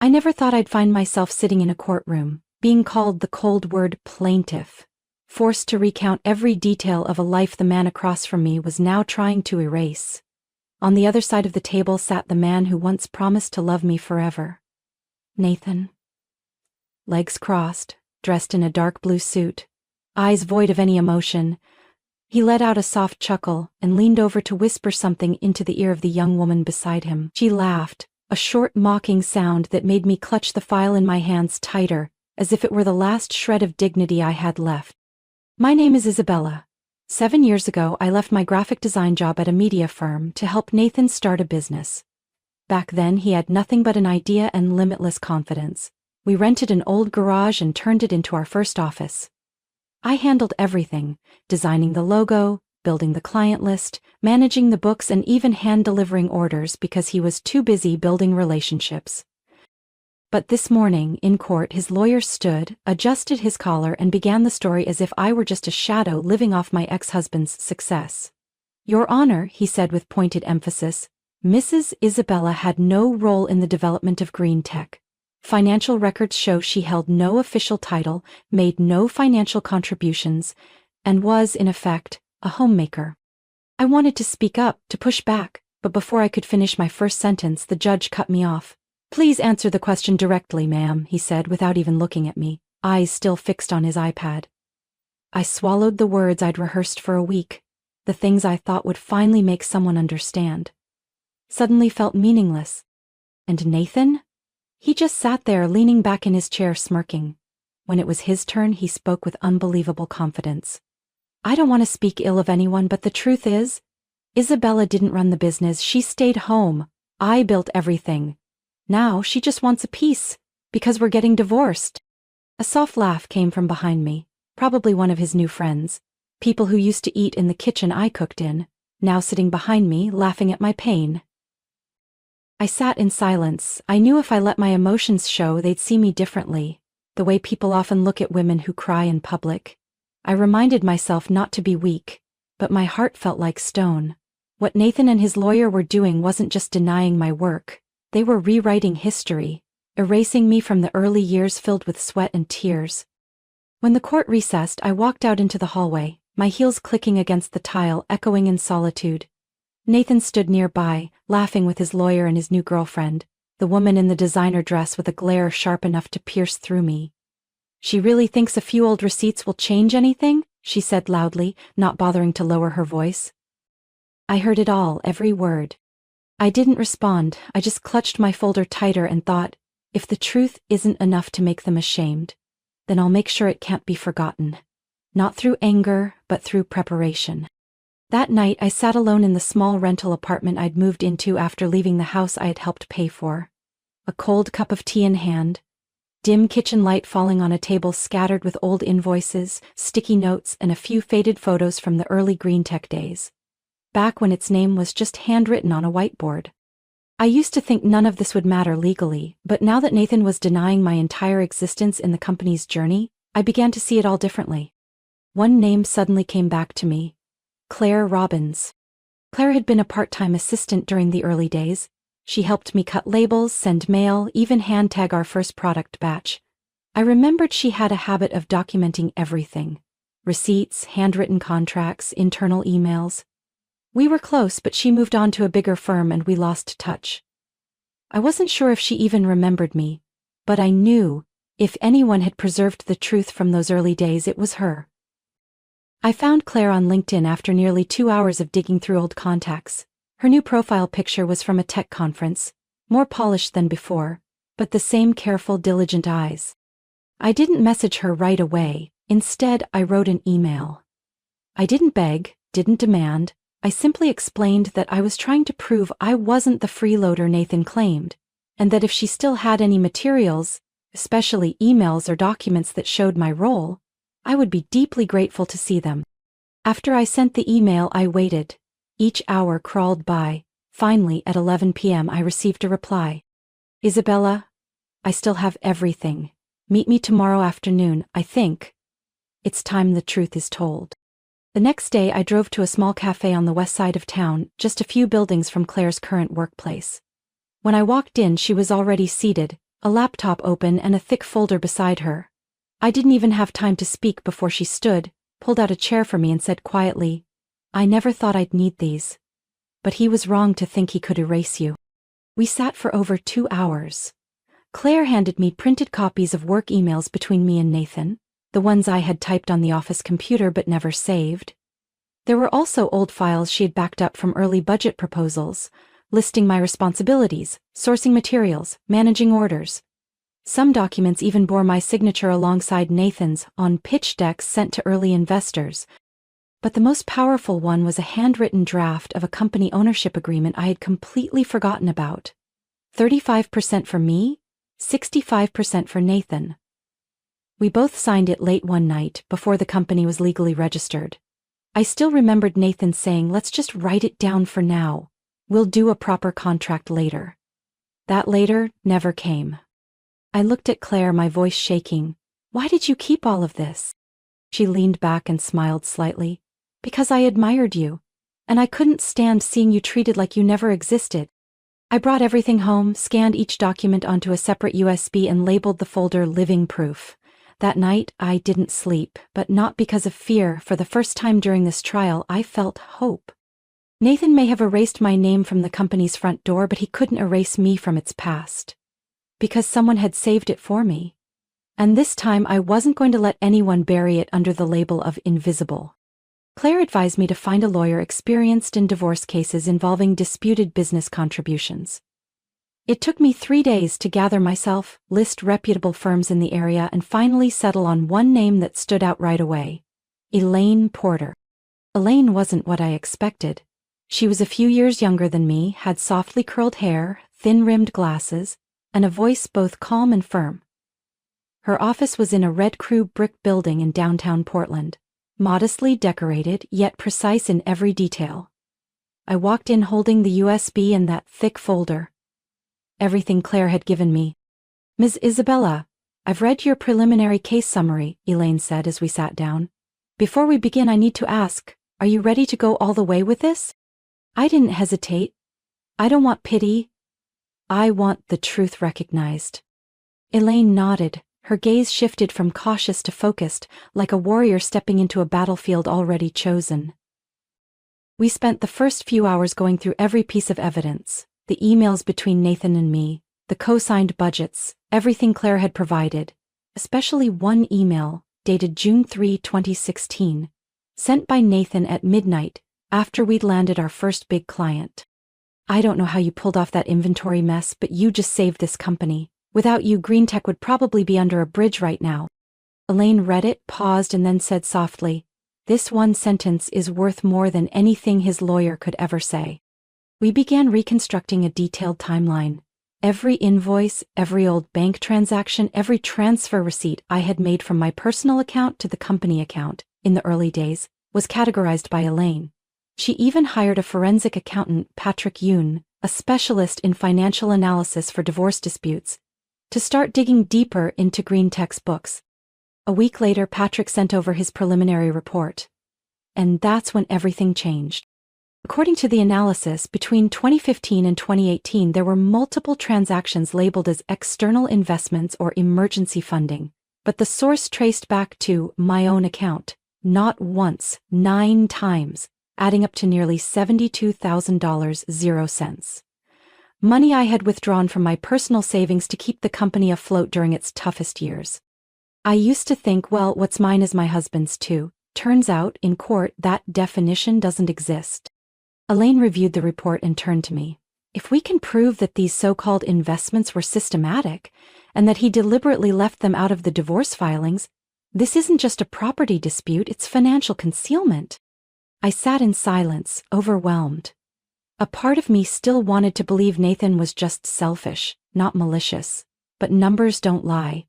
I never thought I'd find myself sitting in a courtroom, being called the cold word plaintiff, forced to recount every detail of a life the man across from me was now trying to erase. On the other side of the table sat the man who once promised to love me forever. Nathan. Legs crossed, dressed in a dark blue suit, eyes void of any emotion. He let out a soft chuckle and leaned over to whisper something into the ear of the young woman beside him. She laughed, a short mocking sound that made me clutch the file in my hands tighter, as if it were the last shred of dignity I had left. My name is Isabella. 7 years ago, I left my graphic design job at a media firm to help Nathan start a business. Back then, he had nothing but an idea and limitless confidence. We rented an old garage and turned it into our first office. I handled everything, designing the logo, building the client list, managing the books, and even hand-delivering orders because he was too busy building relationships. But this morning, in court, his lawyer stood, adjusted his collar, and began the story as if I were just a shadow living off my ex-husband's success. "Your Honor," he said with pointed emphasis, "Mrs. Isabella had no role in the development of green tech. Financial records show she held no official title, made no financial contributions, and was, in effect, a homemaker." I wanted to speak up, to push back, but before I could finish my first sentence, the judge cut me off. "Please answer the question directly, ma'am," he said without even looking at me, eyes still fixed on his iPad. I swallowed the words I'd rehearsed for a week, the things I thought would finally make someone understand. Suddenly felt meaningless. And Nathan? He just sat there leaning back in his chair smirking. When it was his turn, he spoke with unbelievable confidence. "I don't want to speak ill of anyone, but the truth is, Isabella didn't run the business, she stayed home. I built everything. Now she just wants a piece, because we're getting divorced." A soft laugh came from behind me, probably one of his new friends, people who used to eat in the kitchen I cooked in, now sitting behind me, laughing at my pain. I sat in silence. I knew if I let my emotions show, they'd see me differently, the way people often look at women who cry in public. I reminded myself not to be weak, but my heart felt like stone. What Nathan and his lawyer were doing wasn't just denying my work. They were rewriting history, erasing me from the early years filled with sweat and tears. When the court recessed, I walked out into the hallway, my heels clicking against the tile, echoing in solitude. Nathan stood nearby, laughing with his lawyer and his new girlfriend, the woman in the designer dress with a glare sharp enough to pierce through me. "She really thinks a few old receipts will change anything?" she said loudly, not bothering to lower her voice. I heard it all, every word. I didn't respond, I just clutched my folder tighter and thought, if the truth isn't enough to make them ashamed, then I'll make sure it can't be forgotten. Not through anger, but through preparation. That night, I sat alone in the small rental apartment I'd moved into after leaving the house I had helped pay for. A cold cup of tea in hand, dim kitchen light falling on a table scattered with old invoices, sticky notes, and a few faded photos from the early green tech days. Back when its name was just handwritten on a whiteboard. I used to think none of this would matter legally, but now that Nathan was denying my entire existence in the company's journey, I began to see it all differently. One name suddenly came back to me: Claire Robbins. Claire had been a part-time assistant during the early days. She helped me cut labels, send mail, even hand-tag our first product batch. I remembered she had a habit of documenting everything: receipts, handwritten contracts, internal emails. We were close, but she moved on to a bigger firm and we lost touch. I wasn't sure if she even remembered me, but I knew, if anyone had preserved the truth from those early days, it was her. I found Claire on LinkedIn after nearly 2 hours of digging through old contacts. Her new profile picture was from a tech conference, more polished than before, but the same careful, diligent eyes. I didn't message her right away. Instead, I wrote an email. I didn't beg, didn't demand. I simply explained that I was trying to prove I wasn't the freeloader Nathan claimed, and that if she still had any materials, especially emails or documents that showed my role, I would be deeply grateful to see them. After I sent the email, I waited. Each hour crawled by. Finally, at 11 p.m., I received a reply. "Isabella, I still have everything. Meet me tomorrow afternoon, I think. It's time the truth is told." The next day, I drove to a small cafe on the west side of town, just a few buildings from Claire's current workplace. When I walked in, she was already seated, a laptop open and a thick folder beside her. I didn't even have time to speak before she stood, pulled out a chair for me and said quietly, "I never thought I'd need these. But he was wrong to think he could erase you." We sat for over 2 hours. Claire handed me printed copies of work emails between me and Nathan, the ones I had typed on the office computer but never saved. There were also old files she had backed up from early budget proposals, listing my responsibilities, sourcing materials, managing orders. Some documents even bore my signature alongside Nathan's on pitch decks sent to early investors. But the most powerful one was a handwritten draft of a company ownership agreement I had completely forgotten about. 35% for me, 65% for Nathan. We both signed it late one night before the company was legally registered. I still remembered Nathan saying, "Let's just write it down for now. We'll do a proper contract later." That later never came. I looked at Claire, my voice shaking. "Why did you keep all of this?" She leaned back and smiled slightly. "Because I admired you, and I couldn't stand seeing you treated like you never existed." I brought everything home, scanned each document onto a separate USB and labeled the folder Living Proof. That night, I didn't sleep, but not because of fear. For the first time during this trial, I felt hope. Nathan may have erased my name from the company's front door, but he couldn't erase me from its past. Because someone had saved it for me. And this time, I wasn't going to let anyone bury it under the label of invisible. Claire advised me to find a lawyer experienced in divorce cases involving disputed business contributions. It took me 3 days to gather myself, list reputable firms in the area, and finally settle on one name that stood out right away: Elaine Porter. Elaine wasn't what I expected. She was a few years younger than me, had softly curled hair, thin-rimmed glasses, and a voice both calm and firm. Her office was in a red crew brick building in downtown Portland, modestly decorated yet precise in every detail. I walked in holding the USB and that thick folder. Everything Claire had given me. "Ms. Isabella, I've read your preliminary case summary," Elaine said as we sat down. "Before we begin, I need to ask, are you ready to go all the way with this?" I didn't hesitate. "I don't want pity. I want the truth recognized." Elaine nodded. Her gaze shifted from cautious to focused, like a warrior stepping into a battlefield already chosen. We spent the first few hours going through every piece of evidence: the emails between Nathan and me, the co-signed budgets, everything Claire had provided, especially one email, dated June 3, 2016, sent by Nathan at midnight, after we'd landed our first big client. "I don't know how you pulled off that inventory mess, but you just saved this company. Without you, Green Tech would probably be under a bridge right now." Elaine read it, paused, and then said softly, "This one sentence is worth more than anything his lawyer could ever say." We began reconstructing a detailed timeline. Every invoice, every old bank transaction, every transfer receipt I had made from my personal account to the company account, in the early days, was categorized by Elaine. She even hired a forensic accountant, Patrick Yoon, a specialist in financial analysis for divorce disputes, to start digging deeper into Green Tech's books. A week later, Patrick sent over his preliminary report. And that's when everything changed. According to the analysis, between 2015 and 2018, there were multiple transactions labeled as external investments or emergency funding, but the source traced back to my own account, not once, 9 times, adding up to nearly $72,000, 0 cents. Money I had withdrawn from my personal savings to keep the company afloat during its toughest years. I used to think, well, what's mine is my husband's too. Turns out, in court, that definition doesn't exist. Elaine reviewed the report and turned to me. "If we can prove that these so-called investments were systematic, and that he deliberately left them out of the divorce filings, this isn't just a property dispute, it's financial concealment." I sat in silence, overwhelmed. A part of me still wanted to believe Nathan was just selfish, not malicious, but numbers don't lie.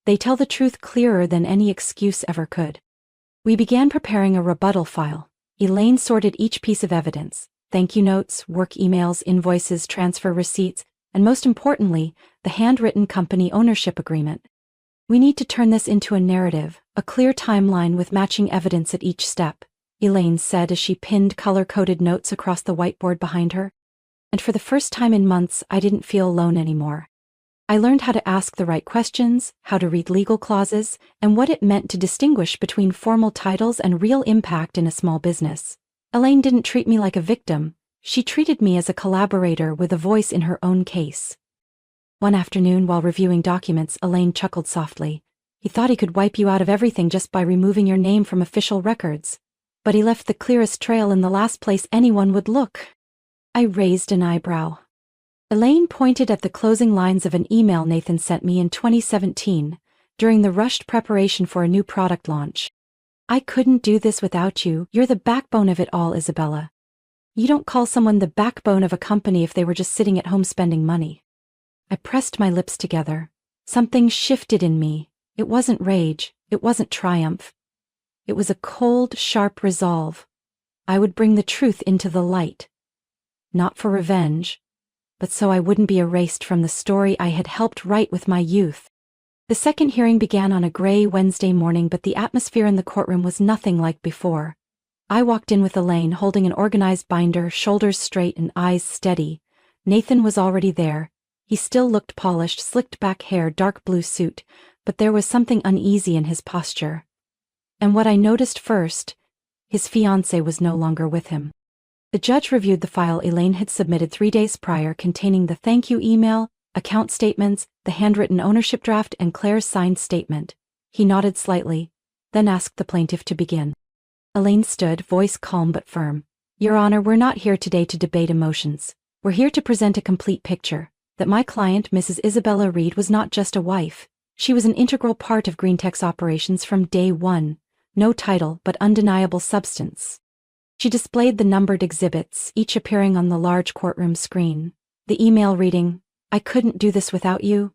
They tell the truth clearer than any excuse ever could. We began preparing a rebuttal file. Elaine sorted each piece of evidence: thank you notes, work emails, invoices, transfer receipts, and most importantly, the handwritten company ownership agreement. "We need to turn this into a narrative, a clear timeline with matching evidence at each step," Elaine said as she pinned color-coded notes across the whiteboard behind her. And for the first time in months, I didn't feel alone anymore. I learned how to ask the right questions, how to read legal clauses, and what it meant to distinguish between formal titles and real impact in a small business. Elaine didn't treat me like a victim. She treated me as a collaborator with a voice in her own case. One afternoon, while reviewing documents, Elaine chuckled softly. He thought he could wipe you out of everything just by removing your name from official records. But he left the clearest trail in the last place anyone would look. I raised an eyebrow. Elaine pointed at the closing lines of an email Nathan sent me in 2017, during the rushed preparation for a new product launch. I couldn't do this without you. You're the backbone of it all, Isabella. You don't call someone the backbone of a company if they were just sitting at home spending money. I pressed my lips together. Something shifted in me. It wasn't rage. It wasn't triumph. It was a cold, sharp resolve. I would bring the truth into the light. Not for revenge, but so I wouldn't be erased from the story I had helped write with my youth. The second hearing began on a gray Wednesday morning, but the atmosphere in the courtroom was nothing like before. I walked in with Elaine holding an organized binder, shoulders straight and eyes steady. Nathan was already there. He still looked polished, slicked back hair, dark blue suit, but there was something uneasy in his posture. And what I noticed first, his fiancée was no longer with him. The judge reviewed the file Elaine had submitted 3 days prior, containing the thank you email, account statements, the handwritten ownership draft, and Claire's signed statement. He nodded slightly, then asked the plaintiff to begin. Elaine stood, voice calm but firm. Your Honor, we're not here today to debate emotions. We're here to present a complete picture, that my client, Mrs. Isabella Reed, was not just a wife. She was an integral part of GreenTech's operations from day one. No title, but undeniable substance. She displayed the numbered exhibits, each appearing on the large courtroom screen. The email reading, I couldn't do this without you.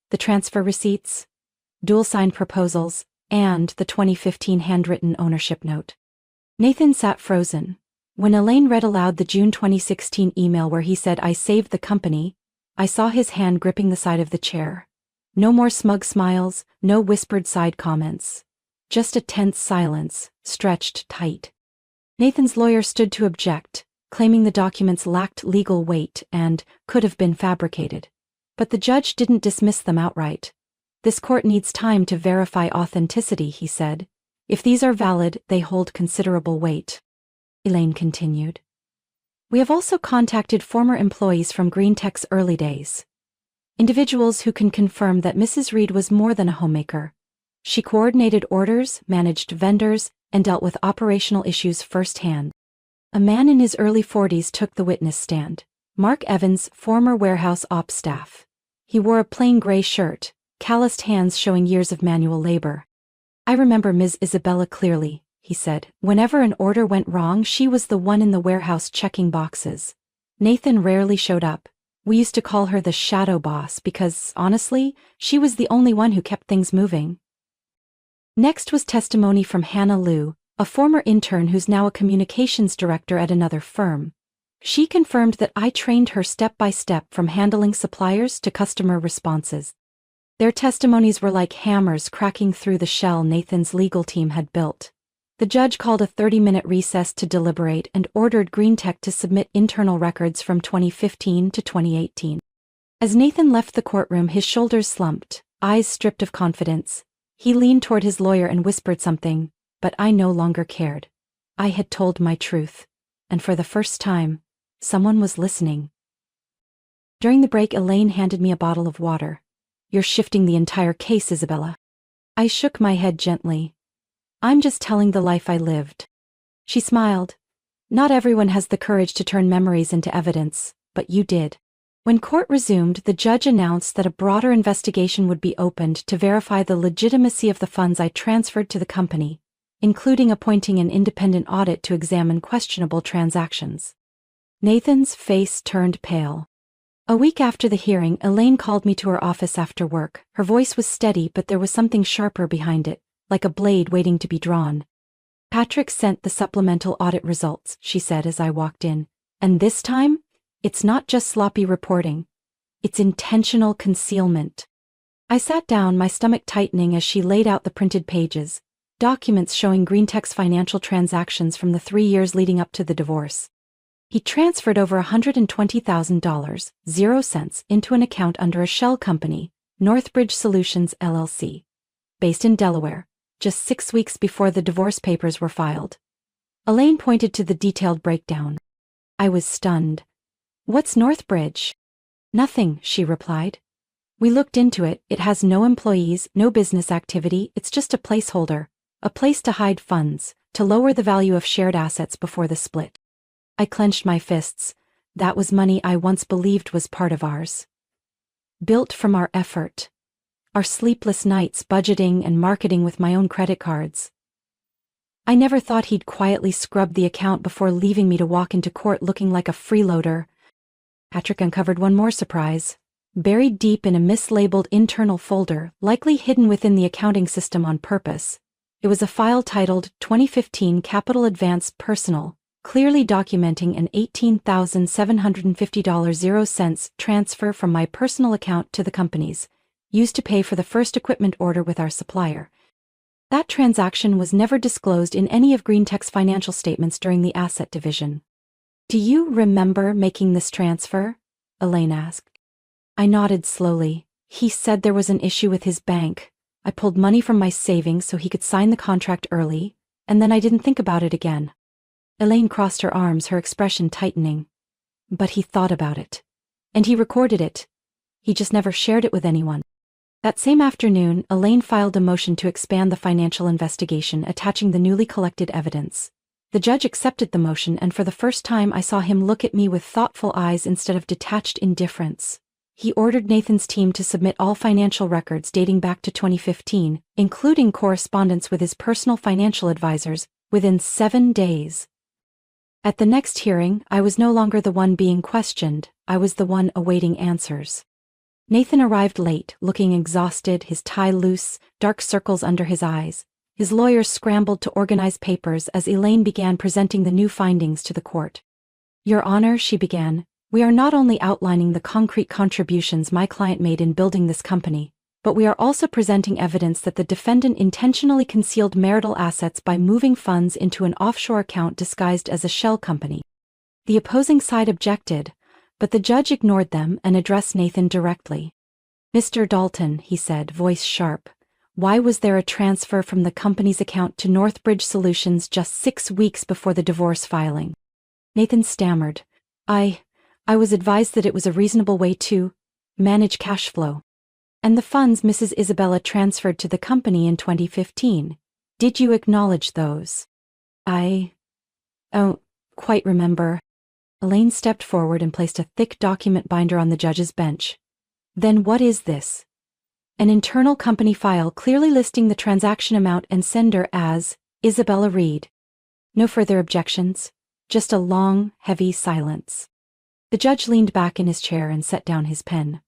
The transfer receipts, dual-signed proposals, and the 2015 handwritten ownership note. Nathan sat frozen. When Elaine read aloud the June 2016 email where he said, I saved the company, I saw his hand gripping the side of the chair. No more smug smiles, no whispered side comments. Just a tense silence, stretched tight. Nathan's lawyer stood to object, claiming the documents lacked legal weight and could have been fabricated. But the judge didn't dismiss them outright. This court needs time to verify authenticity, he said. If these are valid, they hold considerable weight. Elaine continued. We have also contacted former employees from GreenTech's early days. Individuals who can confirm that Mrs. Reed was more than a homemaker. She coordinated orders, managed vendors, and dealt with operational issues firsthand. A man in his early 40s took the witness stand. Mark Evans, former warehouse ops staff. He wore a plain gray shirt, calloused hands showing years of manual labor. I remember Ms. Isabella clearly, he said. Whenever an order went wrong, she was the one in the warehouse checking boxes. Nathan rarely showed up. We used to call her the shadow boss because, honestly, she was the only one who kept things moving. Next was testimony from Hannah Liu, a former intern who's now a communications director at another firm. She confirmed that I trained her step by step from handling suppliers to customer responses. Their testimonies were like hammers cracking through the shell Nathan's legal team had built. The judge called a 30-minute recess to deliberate and ordered GreenTech to submit internal records from 2015 to 2018. As Nathan left the courtroom, his shoulders slumped, eyes stripped of confidence. He leaned toward his lawyer and whispered something, but I no longer cared. I had told my truth, and for the first time, someone was listening. During the break, Elaine handed me a bottle of water. You're shifting the entire case, Isabella. I shook my head gently. I'm just telling the life I lived. She smiled. Not everyone has the courage to turn memories into evidence, but you did. When court resumed, the judge announced that a broader investigation would be opened to verify the legitimacy of the funds I transferred to the company, including appointing an independent audit to examine questionable transactions. Nathan's face turned pale. A week after the hearing, Elaine called me to her office after work. Her voice was steady, but there was something sharper behind it, like a blade waiting to be drawn. Patrick sent the supplemental audit results, she said as I walked in. And this time, it's not just sloppy reporting. It's intentional concealment. I sat down, my stomach tightening as she laid out the printed pages, documents showing GreenTech's financial transactions from the 3 years leading up to the divorce. He transferred over $120,000, 0 cents, into an account under a shell company, Northbridge Solutions LLC, based in Delaware, just 6 weeks before the divorce papers were filed. Elaine pointed to the detailed breakdown. I was stunned. What's Northbridge? Nothing, she replied. We looked into it. It has no employees, no business activity. It's just a placeholder, a place to hide funds, to lower the value of shared assets before the split. I clenched my fists. That was money I once believed was part of ours. Built from our effort. Our sleepless nights budgeting and marketing with my own credit cards. I never thought he'd quietly scrub the account before leaving me to walk into court looking like a freeloader. Patrick uncovered one more surprise. Buried deep in a mislabeled internal folder, likely hidden within the accounting system on purpose. It was a file titled 2015 Capital Advance Personal, clearly documenting an $18,750 0 cents transfer from my personal account to the company's, used to pay for the first equipment order with our supplier. That transaction was never disclosed in any of GreenTech's financial statements during the asset division. Do you remember making this transfer? Elaine asked. I nodded slowly. He said there was an issue with his bank. I pulled money from my savings so he could sign the contract early, and then I didn't think about it again. Elaine crossed her arms, her expression tightening. But he thought about it. And he recorded it. He just never shared it with anyone. That same afternoon, Elaine filed a motion to expand the financial investigation, attaching the newly collected evidence. The judge accepted the motion, and for the first time I saw him look at me with thoughtful eyes instead of detached indifference. He ordered Nathan's team to submit all financial records dating back to 2015, including correspondence with his personal financial advisors, within 7 days. At the next hearing, I was no longer the one being questioned, I was the one awaiting answers. Nathan arrived late, looking exhausted, his tie loose, dark circles under his eyes. His lawyers scrambled to organize papers as Elaine began presenting the new findings to the court. Your Honor, she began, we are not only outlining the concrete contributions my client made in building this company, but we are also presenting evidence that the defendant intentionally concealed marital assets by moving funds into an offshore account disguised as a shell company. The opposing side objected, but the judge ignored them and addressed Nathan directly. Mr. Dalton, he said, voice sharp, why was there a transfer from the company's account to Northbridge Solutions just 6 weeks before the divorce filing? Nathan stammered, I was advised that it was a reasonable way to manage cash flow. And the funds Mrs. Isabella transferred to the company in 2015. Did you acknowledge those? I don't quite remember. Elaine stepped forward and placed a thick document binder on the judge's bench. Then what is this? An internal company file clearly listing the transaction amount and sender as Isabella Reed. No further objections, just a long, heavy silence. The judge leaned back in his chair and set down his pen.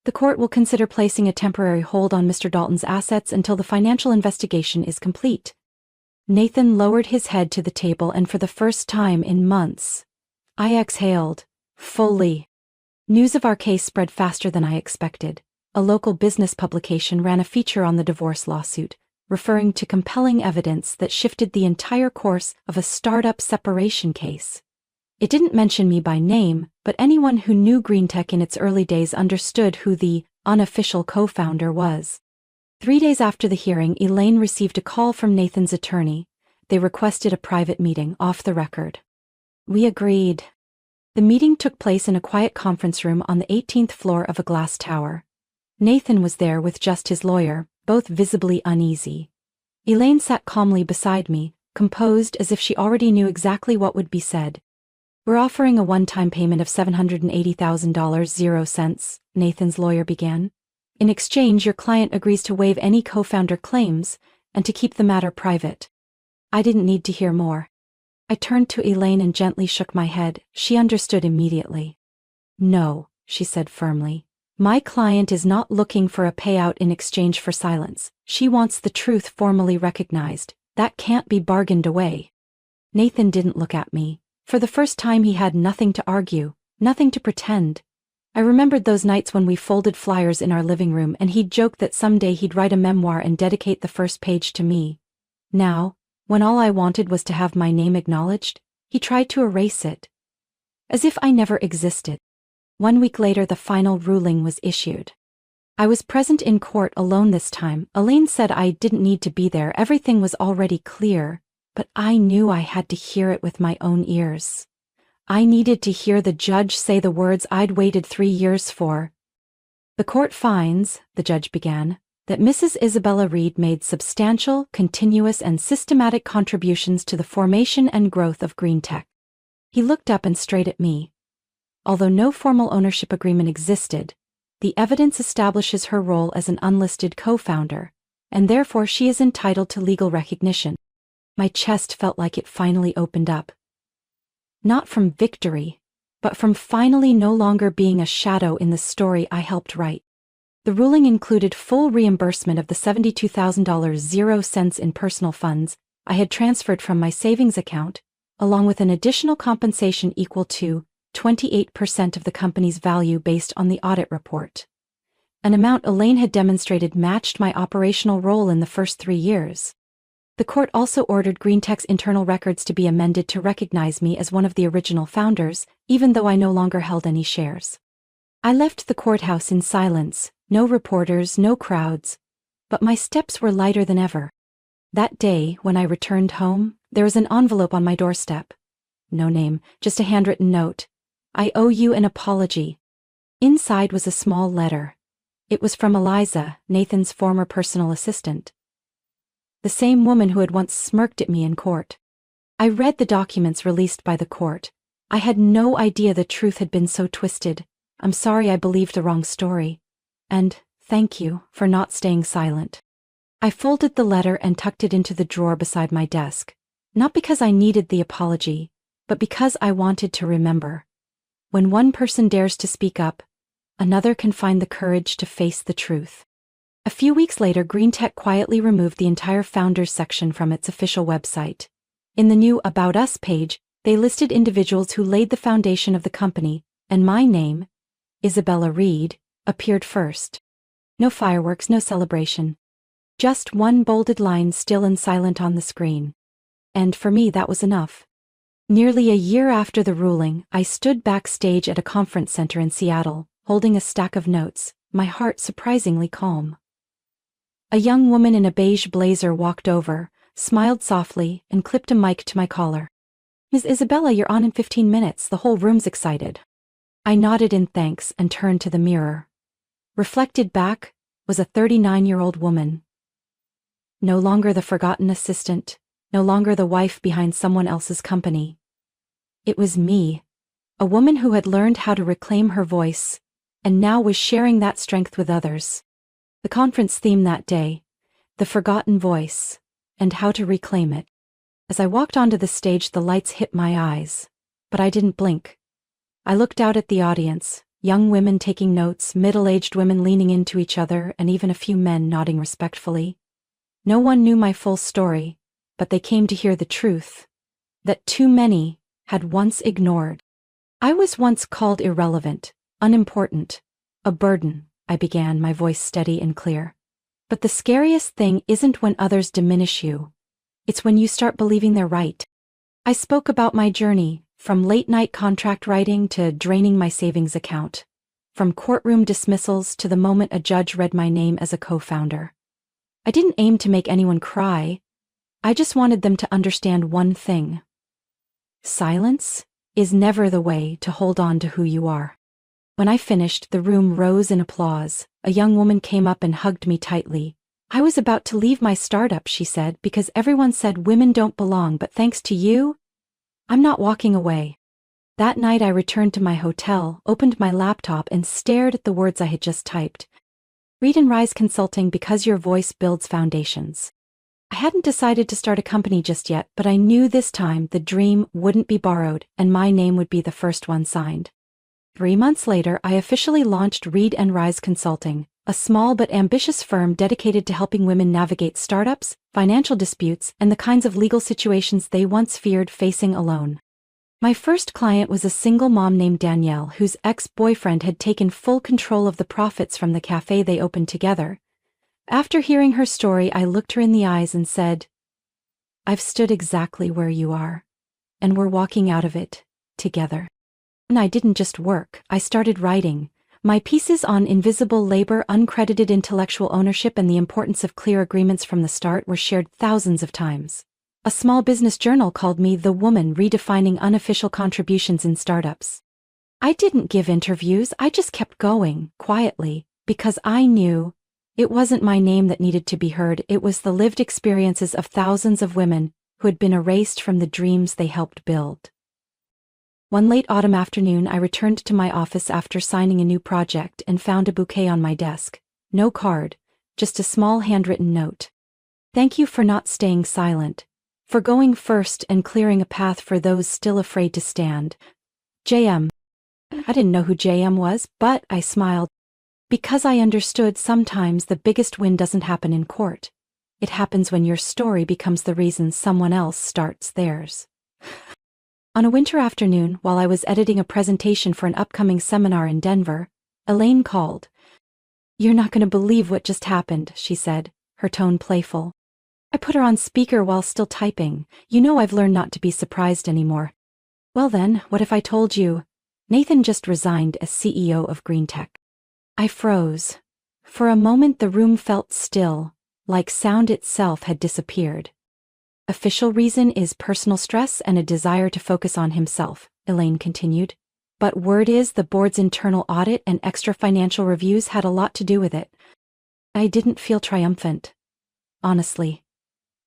The court will consider placing a temporary hold on Mr. Dalton's assets until the financial investigation is complete. Nathan lowered his head to the table, and for the first time in months, I exhaled, fully. News of our case spread faster than I expected. A local business publication ran a feature on the divorce lawsuit, referring to compelling evidence that shifted the entire course of a startup separation case. It didn't mention me by name, but anyone who knew GreenTech in its early days understood who the unofficial co-founder was. 3 days after the hearing, Elaine received a call from Nathan's attorney. They requested a private meeting, off the record. We agreed. The meeting took place in a quiet conference room on the 18th floor of a glass tower. Nathan was there with just his lawyer, both visibly uneasy. Elaine sat calmly beside me, composed as if she already knew exactly what would be said. We're offering a one-time payment of $780,000 0 cents, Nathan's lawyer began. In exchange, your client agrees to waive any co-founder claims and to keep the matter private. I didn't need to hear more. I turned to Elaine and gently shook my head. She understood immediately. No, she said firmly. My client is not looking for a payout in exchange for silence. She wants the truth formally recognized. That can't be bargained away. Nathan didn't look at me. For the first time he had nothing to argue, nothing to pretend. I remembered those nights when we folded flyers in our living room and he'd joked that someday he'd write a memoir and dedicate the first page to me. Now, when all I wanted was to have my name acknowledged, he tried to erase it. as if I never existed. 1 week later, the final ruling was issued. I was present in court alone this time. Elaine said I didn't need to be there, everything was already clear, but I knew I had to hear it with my own ears. I needed to hear the judge say the words I'd waited 3 years for. The court finds, the judge began, that Mrs. Isabella Reed made substantial, continuous and systematic contributions to the formation and growth of Green Tech. He looked up and straight at me. Although no formal ownership agreement existed, the evidence establishes her role as an unlisted co-founder, and therefore she is entitled to legal recognition. My chest felt like it finally opened up. Not from victory, but from finally no longer being a shadow in the story I helped write. The ruling included full reimbursement of the $72,000 0 cents in personal funds I had transferred from my savings account, along with an additional compensation equal to 28% of the company's value based on the audit report. An amount Elaine had demonstrated matched my operational role in the first 3 years. The court also ordered Green Tech's internal records to be amended to recognize me as one of the original founders, even though I no longer held any shares. I left the courthouse in silence, no reporters, no crowds, but my steps were lighter than ever. That day, when I returned home, there was an envelope on my doorstep. No name, just a handwritten note. I owe you an apology. Inside was a small letter. It was from Eliza, Nathan's former personal assistant. The same woman who had once smirked at me in court. I read the documents released by the court. I had no idea the truth had been so twisted. I'm sorry I believed the wrong story. And thank you for not staying silent. I folded the letter and tucked it into the drawer beside my desk, not because I needed the apology, but because I wanted to remember. When one person dares to speak up, another can find the courage to face the truth. A few weeks later, Green Tech quietly removed the entire Founders section from its official website. In the new About Us page, they listed individuals who laid the foundation of the company, and my name, Isabella Reed, appeared first. No fireworks, no celebration. Just one bolded line still and silent on the screen. And for me, that was enough. Nearly a year after the ruling, I stood backstage at a conference center in Seattle, holding a stack of notes, my heart surprisingly calm. A young woman in a beige blazer walked over, smiled softly, and clipped a mic to my collar. "Ms. Isabella, you're on in 15 minutes, the whole room's excited." I nodded in thanks and turned to the mirror. Reflected back was a 39-year-old woman. No longer the forgotten assistant, no longer the wife behind someone else's company. It was me, a woman who had learned how to reclaim her voice, and now was sharing that strength with others. The conference theme that day, the forgotten voice, and how to reclaim it. As I walked onto the stage, the lights hit my eyes, but I didn't blink. I looked out at the audience, young women taking notes, middle-aged women leaning into each other, and even a few men nodding respectfully. No one knew my full story, but they came to hear the truth, that too many had once ignored. I was once called irrelevant, unimportant, a burden, I began, my voice steady and clear. But the scariest thing isn't when others diminish you. It's when you start believing they're right. I spoke about my journey, from late-night contract writing to draining my savings account, from courtroom dismissals to the moment a judge read my name as a co-founder. I didn't aim to make anyone cry. I just wanted them to understand one thing. Silence is never the way to hold on to who you are. When I finished, the room rose in applause. A young woman came up and hugged me tightly. "I was about to leave my startup," she said, "because everyone said women don't belong, but thanks to you, I'm not walking away." That night I returned to my hotel, opened my laptop and stared at the words I had just typed. Reed and Rise Consulting, because your voice builds foundations. I hadn't decided to start a company just yet, but I knew this time the dream wouldn't be borrowed and my name would be the first one signed. 3 months later, I officially launched Reed and Rise Consulting, a small but ambitious firm dedicated to helping women navigate startups, financial disputes, and the kinds of legal situations they once feared facing alone. My first client was a single mom named Danielle, whose ex-boyfriend had taken full control of the profits from the cafe they opened together. After hearing her story, I looked her in the eyes and said, "I've stood exactly where you are, and we're walking out of it together." I didn't just work, I started writing. My pieces on invisible labor, uncredited intellectual ownership, and the importance of clear agreements from the start were shared thousands of times. A small business journal called me the woman redefining unofficial contributions in startups. I didn't give interviews, I just kept going, quietly, because I knew it wasn't my name that needed to be heard, it was the lived experiences of thousands of women who had been erased from the dreams they helped build. One late autumn afternoon, I returned to my office after signing a new project and found a bouquet on my desk. No card, just a small handwritten note. Thank you for not staying silent, for going first and clearing a path for those still afraid to stand. JM. I didn't know who JM was, but I smiled. Because I understood sometimes the biggest win doesn't happen in court. It happens when your story becomes the reason someone else starts theirs. On a winter afternoon, while I was editing a presentation for an upcoming seminar in Denver, Elaine called. "You're not going to believe what just happened," she said, her tone playful. I put her on speaker while still typing. "You know I've learned not to be surprised anymore." "Well then, what if I told you? Nathan just resigned as CEO of Green Tech." I froze. For a moment the room felt still, like sound itself had disappeared. "Official reason is personal stress and a desire to focus on himself," Elaine continued. "But word is the board's internal audit and extra financial reviews had a lot to do with it." I didn't feel triumphant. Honestly.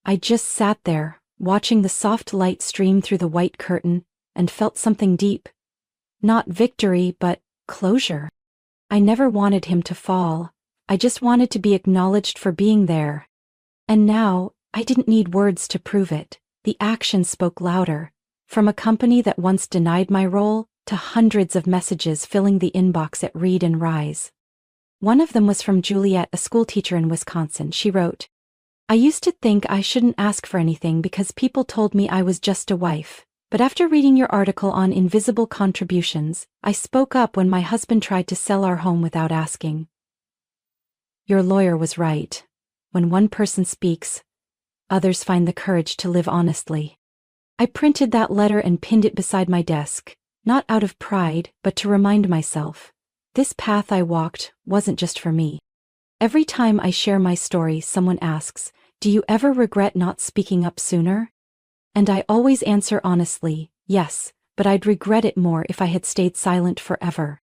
I just sat there, watching the soft light stream through the white curtain, and felt something deep. Not victory, but closure. I never wanted him to fall. I just wanted to be acknowledged for being there. And now, I didn't need words to prove it. The action spoke louder. From a company that once denied my role, to hundreds of messages filling the inbox at Read and Rise. One of them was from Juliet, a schoolteacher in Wisconsin. She wrote, "I used to think I shouldn't ask for anything because people told me I was just a wife. But after reading your article on invisible contributions, I spoke up when my husband tried to sell our home without asking." Your lawyer was right. When one person speaks, others find the courage to live honestly. I printed that letter and pinned it beside my desk, not out of pride, but to remind myself, this path I walked wasn't just for me. Every time I share my story, someone asks, "Do you ever regret not speaking up sooner?" And I always answer honestly, yes, but I'd regret it more if I had stayed silent forever.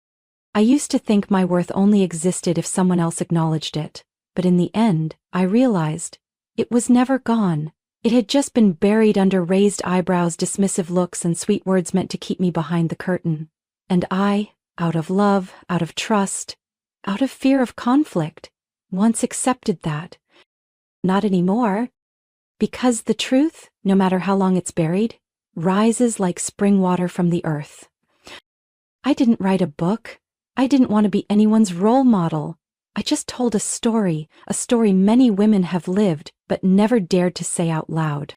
I used to think my worth only existed if someone else acknowledged it, but in the end, I realized it was never gone. It had just been buried under raised eyebrows, dismissive looks, and sweet words meant to keep me behind the curtain. And I, out of love, out of trust, out of fear of conflict, once accepted that. Not anymore. Because the truth, no matter how long it's buried, rises like spring water from the earth. I didn't write a book. I didn't want to be anyone's role model. I just told a story many women have lived but never dared to say out loud.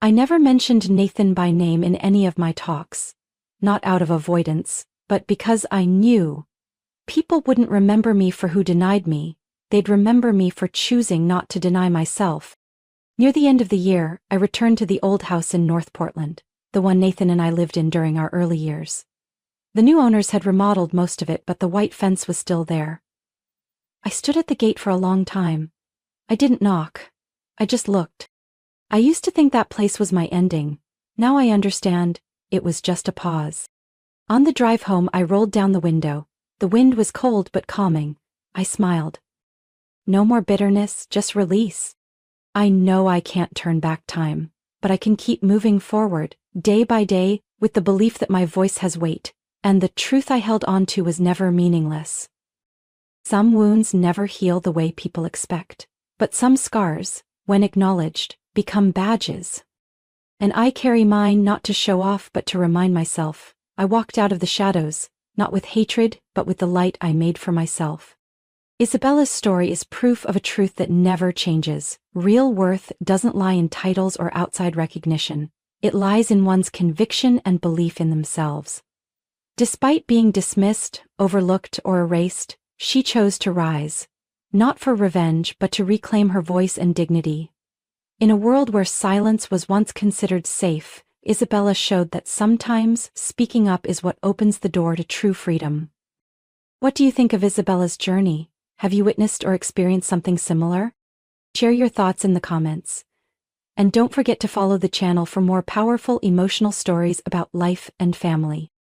I never mentioned Nathan by name in any of my talks, not out of avoidance, but because I knew people wouldn't remember me for who denied me, they'd remember me for choosing not to deny myself. Near the end of the year, I returned to the old house in North Portland, the one Nathan and I lived in during our early years. The new owners had remodeled most of it, but the white fence was still there. I stood at the gate for a long time. I didn't knock. I just looked. I used to think that place was my ending. Now I understand, it was just a pause. On the drive home, I rolled down the window. The wind was cold but calming. I smiled. No more bitterness, just release. I know I can't turn back time, but I can keep moving forward, day by day, with the belief that my voice has weight, and the truth I held on to was never meaningless. Some wounds never heal the way people expect, but some scars, when acknowledged, become badges. And I carry mine not to show off but to remind myself. I walked out of the shadows, not with hatred, but with the light I made for myself. Isabella's story is proof of a truth that never changes. Real worth doesn't lie in titles or outside recognition. It lies in one's conviction and belief in themselves. Despite being dismissed, overlooked, or erased, she chose to rise. Not for revenge, but to reclaim her voice and dignity. In a world where silence was once considered safe, Isabella showed that sometimes speaking up is what opens the door to true freedom. What do you think of Isabella's journey? Have you witnessed or experienced something similar? Share your thoughts in the comments. And don't forget to follow the channel for more powerful emotional stories about life and family.